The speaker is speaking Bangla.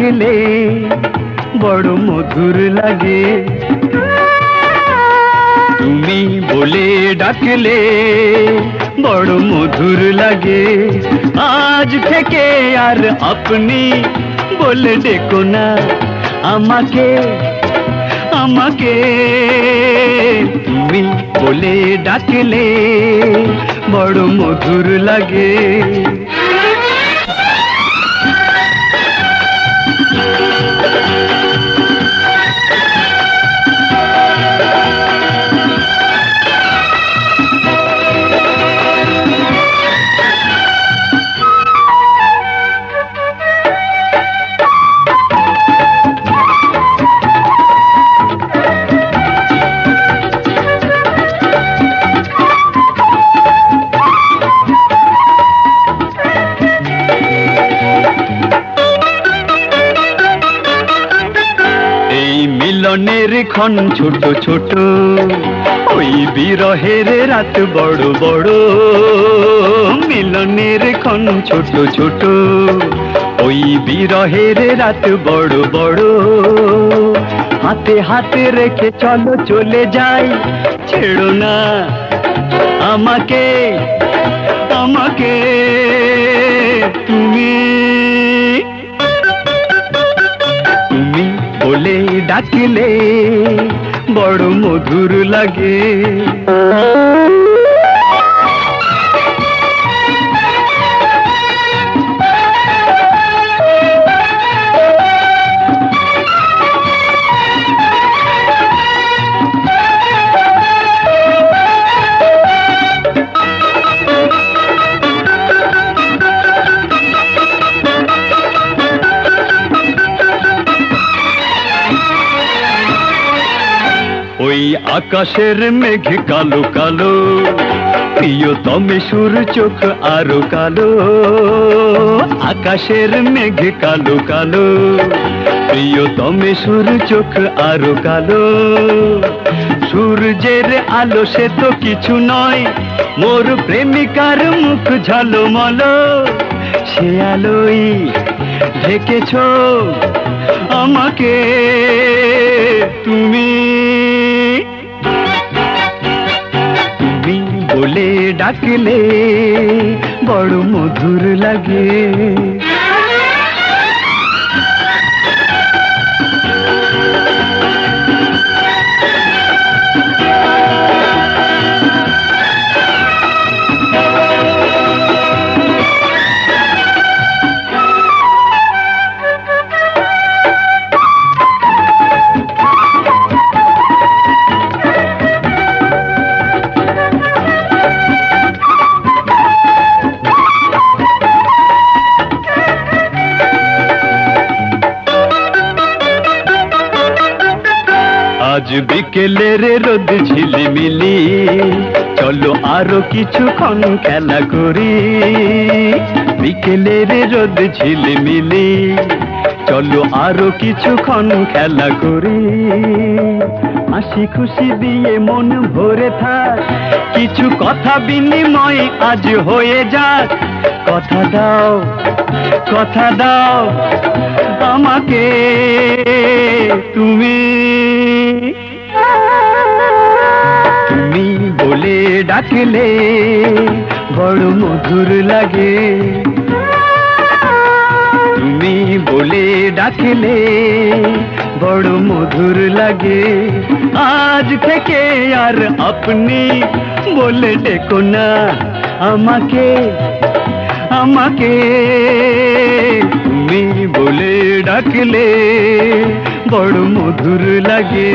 ডাকলে বড় মধুর লাগে, তুমি বলে ডাকলে বড় মধুর লাগে। আজ থেকে আর আপনি বলে ডেকো না আমাকে, আমাকে তুমি বলে ডাকলে বড় মধুর লাগে। মিলনের ক্ষণ ছোট ছোট, ওই বিরহের রাত বড় বড়। মিলনের ক্ষণ ছোট ছোট, ওই বিরহের রাত বড় বড়। হাতে হাতে রেখে চলো চলে যাই, ছেড়ো না আমাকে, আমাকে তুমি বলে ডাকলে বড় মধুর লাগে। ওই আকাশের মেঘ কালো কালো, প্রিয়তমে সুর চোখ আরো কালো। আকাশের মেঘ কালো কালো, প্রিয়তমে সুর চোখ আরো কালো। সূর্যের আলো সে তো কিছু নয়, মোর প্রেমিকার মুখ ঝলমলো। সে আলোই ঢেকেছ আমাকে তুমি, বলে ডাকলে বড় মধুর লাগে। আজ বিকেলের রোদ ঝিলিমিলি, চলো আরো কিছুক্ষণ খেলা করি। বিকেলের রোদ ঝিলিমিলি, চলো আরো কিছুক্ষণ খেলা করি। হাসি খুশি দিয়ে মন ভরে থাক, কিছু কথা বিনিময় আজ হয়ে যাক। কথা দাও, কথা দাও আমাকে তুমি, তুমি বলে ডাকলে বড় মধুর লাগে। তুমি বলে ডাকলে বড় মধুর লাগে। আজ থেকে আর আপনি বলে ডেকো না আমাকে, আমাকে তুমি বলে ডাকলে বড় মধুর লাগে।